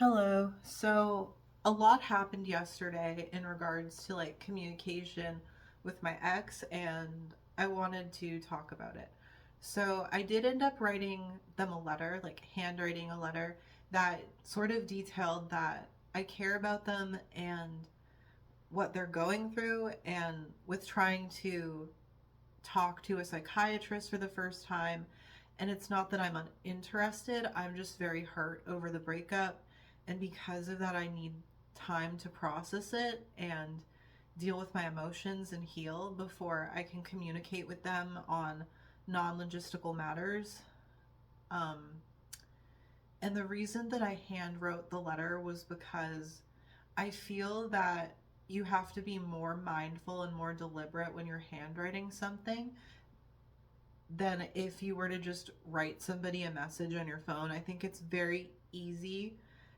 Hello. So, a lot happened yesterday in regards to like communication with my ex, and I wanted to talk about it. So, I did end up writing them a letter, like handwriting a letter that sort of detailed that I care about them and what they're going through, and with trying to talk to a psychiatrist for the first time. And it's not that I'm uninterested, I'm just very hurt over the breakup. And because of that, I need time to process it and deal with my emotions and heal before I can communicate with them on non logistical matters. Um, and the reason that I hand wrote the letter was because I feel that you have to be more mindful and more deliberate when you're handwriting something than if you were to just write somebody a message on your phone. I think it's very easy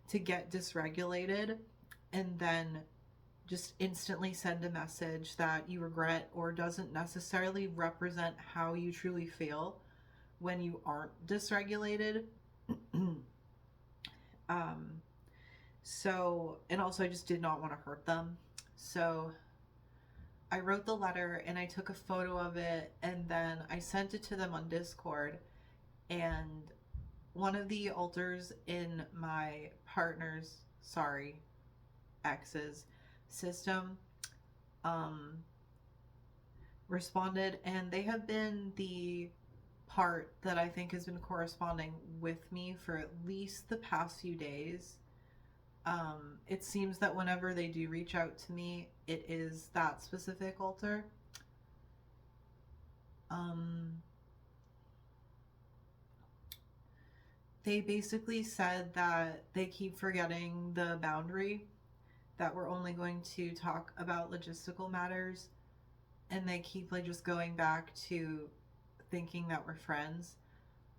to get dysregulated and then just instantly send a message that you regret or doesn't necessarily represent how you truly feel when you aren't dysregulated. um, and also, I just did not want to hurt them. So, I wrote the letter and I took a photo of it and then I sent it to them on Discord. And one of the alters in my partner's, sorry, ex's system um, responded, and they have been the part that I think has been corresponding with me for at least the past few days. It seems that whenever they do reach out to me, it is that specific alter. Um, they basically said that they keep forgetting the boundary, that we're only going to talk about logistical matters, and they keep like just going back to thinking that we're friends.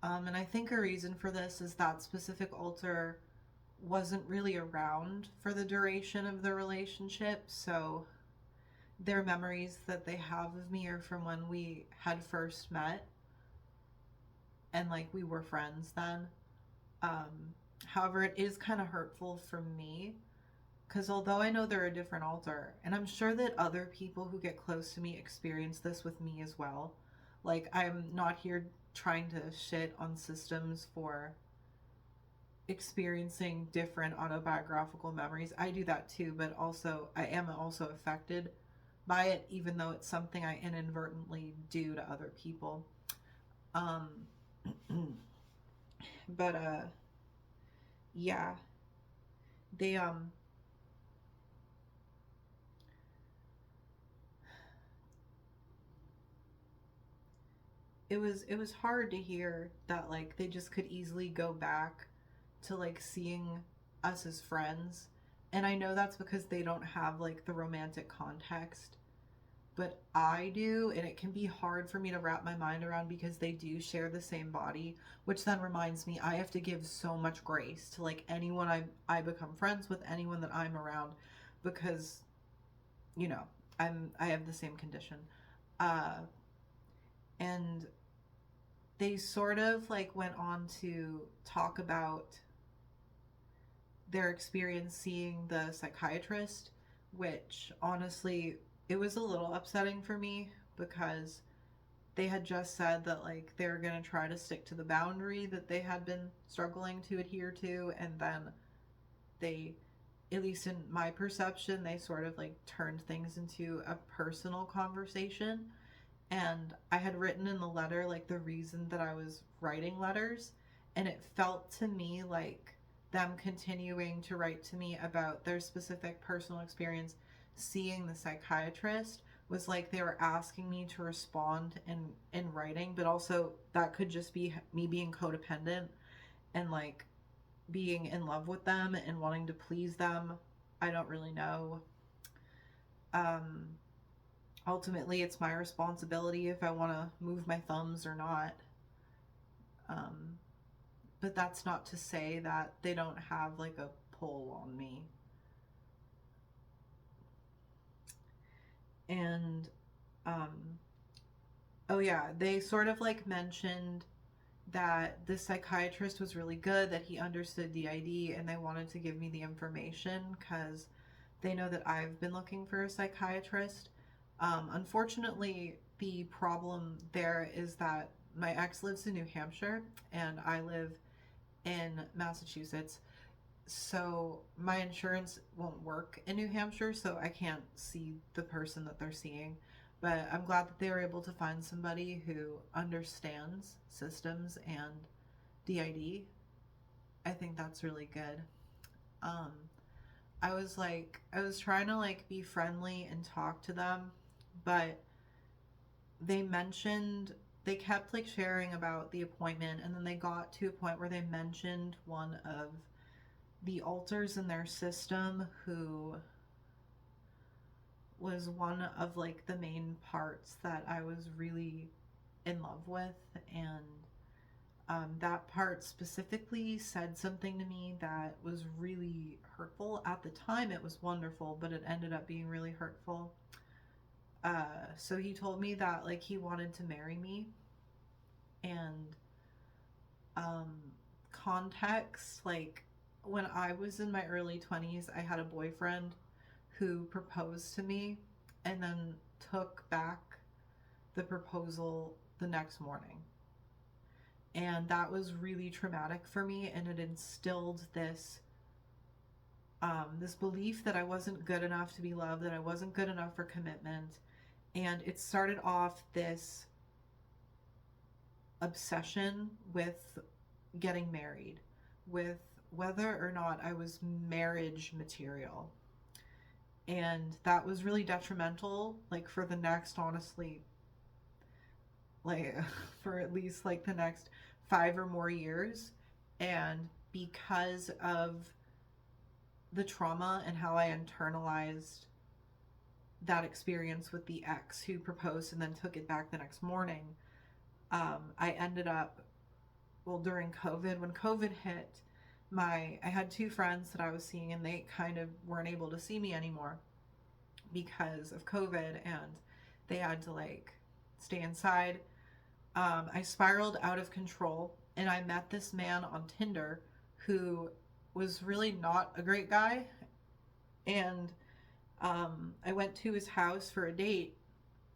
And I think a reason for this is that specific alter wasn't really around for the duration of the relationship, so their memories that they have of me are from when we had first met and like we were friends then. However, it is kind of hurtful for me because although I know they're a different alter, and I'm sure that other people who get close to me experience this with me as well. Like, I'm not here trying to shit on systems for experiencing different autobiographical memories. I do that too, but also I am also affected by it, even though it's something I inadvertently do to other people. Um, but yeah, they it was hard to hear that like they just could easily go back to like seeing us as friends. And I know that's because they don't have like the romantic context, but I do, and it can be hard for me to wrap my mind around because they do share the same body, which then reminds me I have to give so much grace to like anyone I become friends with, anyone that I'm around, because you know, I have the same condition. Uh and they sort of like went on to talk about their experience seeing the psychiatrist, which honestly, it was a little upsetting for me because they had just said that like they're going to try to stick to the boundary that they had been struggling to adhere to, and then they, at least in my perception, they sort of like turned things into a personal conversation. And I had written in the letter like the reason that I was writing letters, and it felt to me like them continuing to write to me about their specific personal experience seeing the psychiatrist was like they were asking me to respond in writing, but also that could just be me being codependent and like being in love with them and wanting to please them. I don't really know. um Ultimately, it's my responsibility if I want to move my thumbs or not. Um, but that's not to say that they don't have like a pull on me. And, um, oh yeah, they sort of like mentioned that the psychiatrist was really good, that he understood DID, and they wanted to give me the information because they know that I've been looking for a psychiatrist. Unfortunately, the problem there is that my ex lives in New Hampshire and I live in Massachusetts. So my insurance won't work in New Hampshire, so I can't see the person that they're seeing. But I'm glad that they were able to find somebody who understands systems and DID. I think that's really good. Um, I was trying to like be friendly and talk to them, but they mentioned they kept like sharing about the appointment, and then they got to a point where they mentioned one of the alters in their system who was one of like the main parts that I was really in love with. And that part specifically said something to me that was really hurtful. At the time, it was wonderful, but it ended up being really hurtful. So he told me that like he wanted to marry me, and um, context, like when I was in my early 20s, I had a boyfriend who proposed to me and then took back the proposal the next morning. And that was really traumatic for me, and it instilled this belief that I wasn't good enough to be loved, that I wasn't good enough for commitment. And it started off this obsession with getting married, with whether or not I was marriage material. And that was really detrimental, like for the next, honestly, like for at least like the next 5 or more years. And because of the trauma and how I internalized that experience with the ex who proposed and then took it back the next morning, I ended up, well, during COVID, when COVID hit, I had two friends that I was seeing, and they kind of weren't able to see me anymore because of COVID, and they had to like stay inside. I spiraled out of control, and I met this man on Tinder who was really not a great guy. And I went to his house for a date.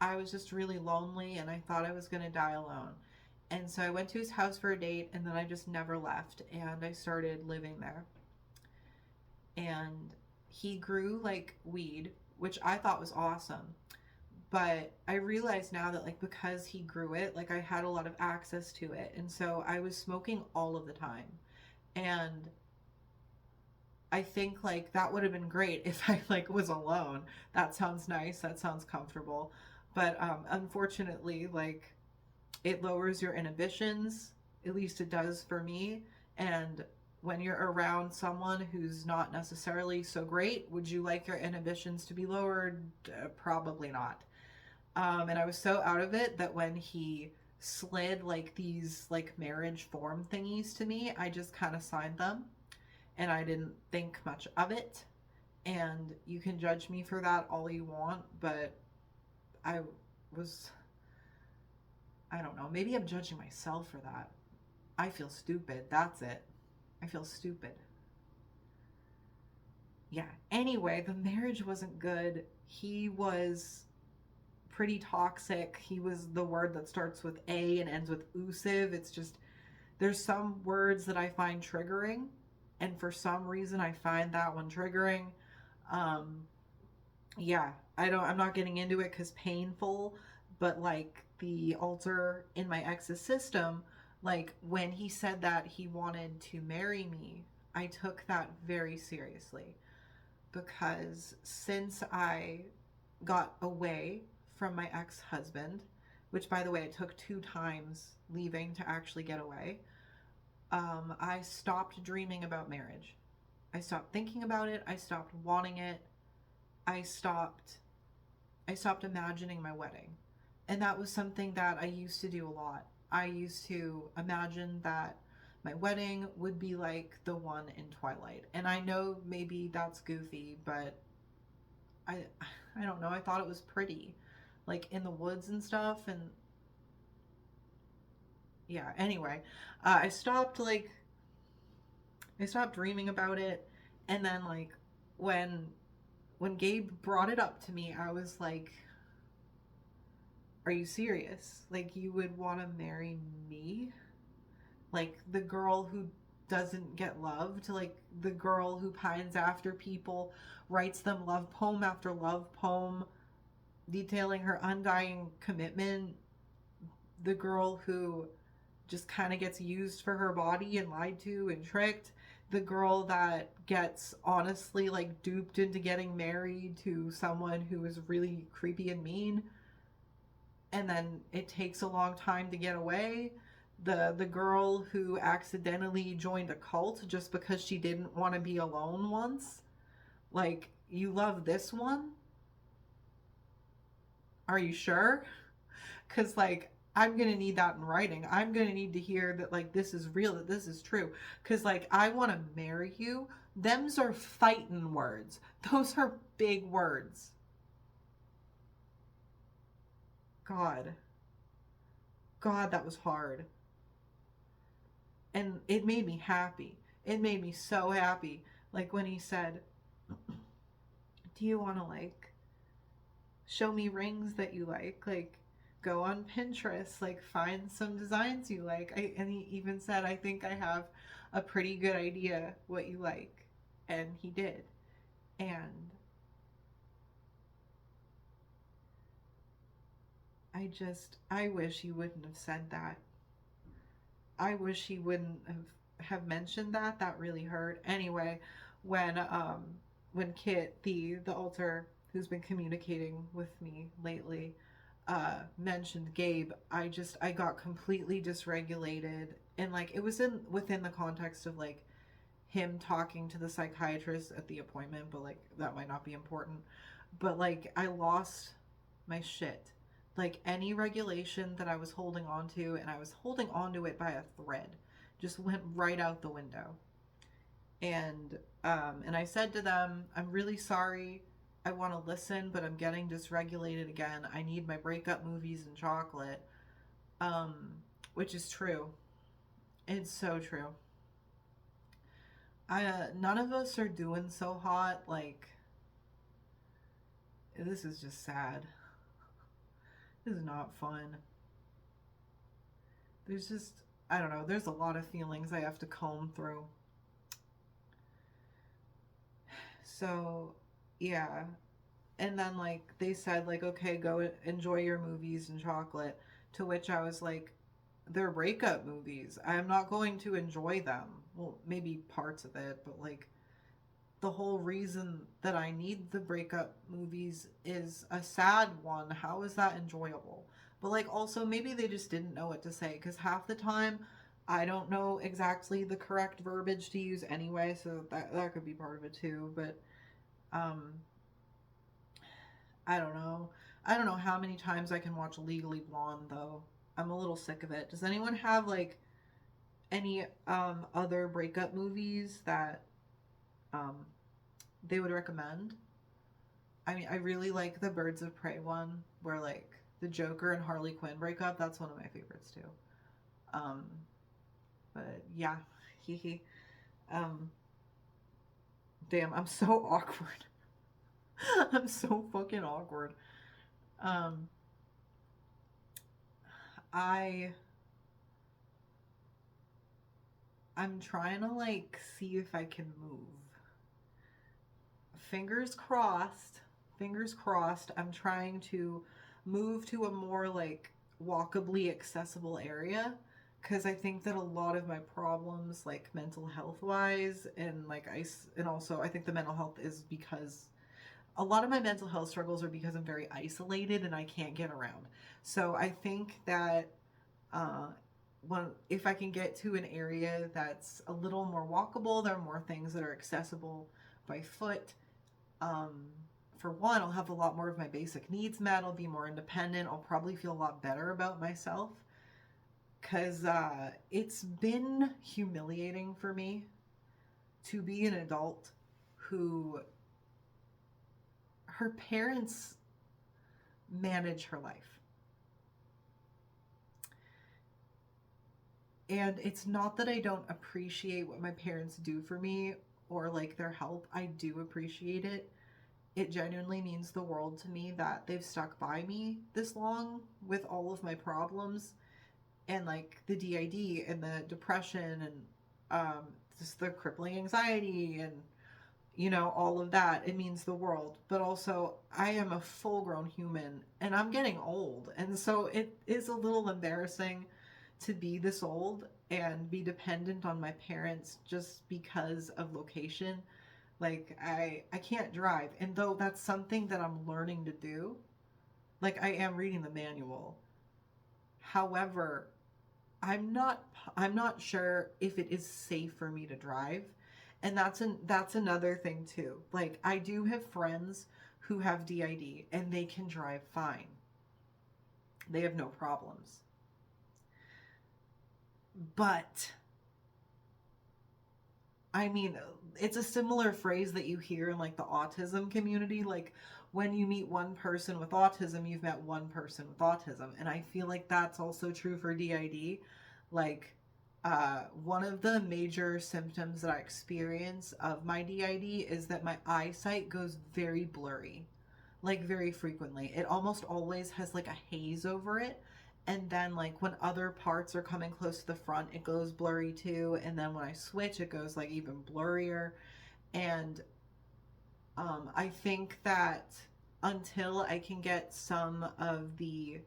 I was just really lonely, and I thought I was going to die alone. And so I went to his house for a date, and then I just never left, and I started living there. And he grew like weed, which I thought was awesome. But I realize now that like because he grew it, like I had a lot of access to it. And so I was smoking all of the time. And I think like that would have been great if I like was alone. That sounds nice. That sounds comfortable. But unfortunately, like it lowers your inhibitions. At least it does for me. And when you're around someone who's not necessarily so great, would you like your inhibitions to be lowered? Probably not. And I was so out of it that when he slid like these like marriage form thingies to me, I just kind of signed them, and I didn't think much of it. And you can judge me for that all you want, but I was, I don't know, maybe I'm judging myself for that. I feel stupid. That's it. I feel stupid. Yeah. Anyway, the marriage wasn't good. He was pretty toxic. He was the word that starts with A and ends with usive. It's just, there's some words that I find triggering, and for some reason I find that one triggering. Um, yeah, I'm not getting into it because painful, but like the alter in my ex's system, like when he said that he wanted to marry me, I took that very seriously, because since I got away from my ex-husband, which by the way, it took 2 times leaving to actually get away, I stopped dreaming about marriage. I stopped thinking about it. I stopped wanting it. I stopped I stopped imagining my wedding. And that was something that I used to do a lot. I used to imagine that my wedding would be like the one in Twilight. And I know maybe that's goofy, but I I don't know. I thought it was pretty. Like in the woods and stuff, and yeah, anyway, I stopped like I stopped dreaming about it, and then like when Gabe brought it up to me, I was like, "Are you serious? Like you would want to marry me? Like the girl who doesn't get loved, like the girl who pines after people, writes them love poem after love poem, detailing her undying commitment, the girl who just kind of gets used for her body and lied to and tricked, the girl that gets honestly like duped into getting married to someone who is really creepy and mean, and then it takes a long time to get away, the girl who accidentally joined a cult just because she didn't want to be alone once. Like, you love this one? Are you sure? Because like I'm gonna need that in writing. I'm gonna need to hear that like this is real, that this is true. Because like I want to marry you. Them's are fighting words. Those are big words. God, God, that was hard, and it made me happy. It made me so happy. Like when he said, "Do you want to like show me rings that you like go on Pinterest, like find some designs you like." And he even said, "I think I have a pretty good idea what you like." And he did. And I wish he wouldn't have said that. I wish he wouldn't have mentioned that. That really hurt. Anyway, when Kit, the alter who's been communicating with me lately, mentioned Gabe, I got completely dysregulated, and like it was in within the context of like him talking to the psychiatrist at the appointment, but like that might not be important. But like I lost my shit. Like any regulation that I was holding on to, and I was holding on to it by a thread, just went right out the window. And I said to them, "I'm really sorry. I want to listen, but I'm getting dysregulated again. I need my breakup movies and chocolate." Um, which is true. It's so true. None of us are doing so hot. Like this is just sad. This is not fun. There's just I don't know. There's a lot of feelings I have to comb through. So yeah, and then like they said like okay, go enjoy your movies and chocolate, to which I was like, they're breakup movies. I'm not going to enjoy them. Well, maybe parts of it, but like the whole reason that I need the breakup movies is a sad one. How is that enjoyable? But like also maybe they just didn't know what to say, because half the time I don't know exactly the correct verbiage to use anyway, so that could be part of it too. But um I don't know. I don't know how many times I can watch Legally Blonde though. I'm a little sick of it. Does anyone have like any other breakup movies that um they would recommend? I mean, I really like the Birds of Prey one where like the Joker and Harley Quinn break up. That's one of my favorites too. Um but yeah, hee hee. Um damn, I'm so awkward. I'm so fucking awkward. Um I I'm trying to like see if I can move. Fingers crossed. Fingers crossed. I'm trying to move to a more like walkably accessible area, because I think that a lot of my problems like mental health wise and like ice, and also I think the mental health is because a lot of my mental health struggles are because I'm very isolated and I can't get around. So I think that uh, if I can get to an area that's a little more walkable, there are more things that are accessible by foot. Um, for one, I'll have a lot more of my basic needs met. I'll be more independent. I'll probably feel a lot better about myself, because it's been humiliating for me to be an adult who her parents manage her life. And it's not that I don't appreciate what my parents do for me or like their help. I do appreciate it. It genuinely means the world to me that they've stuck by me this long with all of my problems and like the DID and the depression and just the crippling anxiety and all of that. It means the world. But also, I am a full grown human and I'm getting old. And so it is a little embarrassing to be this old and be dependent on my parents just because of location. Like I can't drive. And though that's something that I'm learning to do, like I am reading the manual. However, I'm not sure if it is safe for me to drive. And that's another thing too. Like I do have friends who have DID and they can drive fine. They have no problems. But I mean, it's a similar phrase that you hear in like the autism community. Like when you meet one person with autism, you've met one person with autism. And I feel like that's also true for DID. Like, one of the major symptoms that I experience of my DID is that my eyesight goes very blurry, like very frequently. It almost always has like a haze over it. And then, like, when other parts are coming close to the front, it goes blurry too. And then when I switch, it goes like even blurrier. And I think that until I can get some of the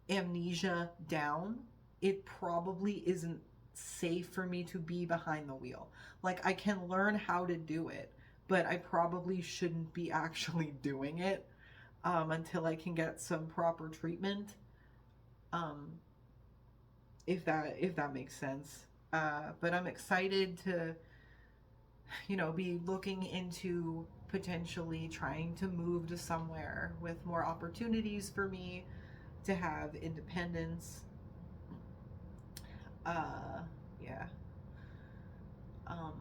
amnesia down, it probably isn't safe for me to be behind the wheel. Like, I can learn how to do it, but I probably shouldn't be actually doing it until I can get some proper treatment. Um, if that makes sense. But I'm excited to, be looking into potentially trying to move to somewhere with more opportunities for me to have independence. Uh, yeah. Um,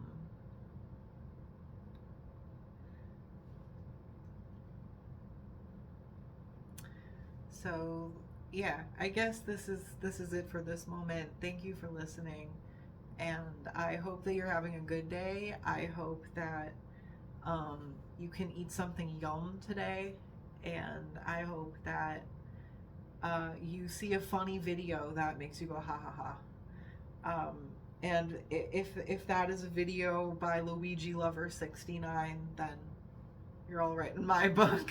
so yeah, I guess this is it for this moment. Thank you for listening, and I hope that you're having a good day. I hope that you can eat something yum today, and I hope that you see a funny video that makes you go ha ha ha. Um, and if that is a video by Luigi Lover 69, then you're all right in my book.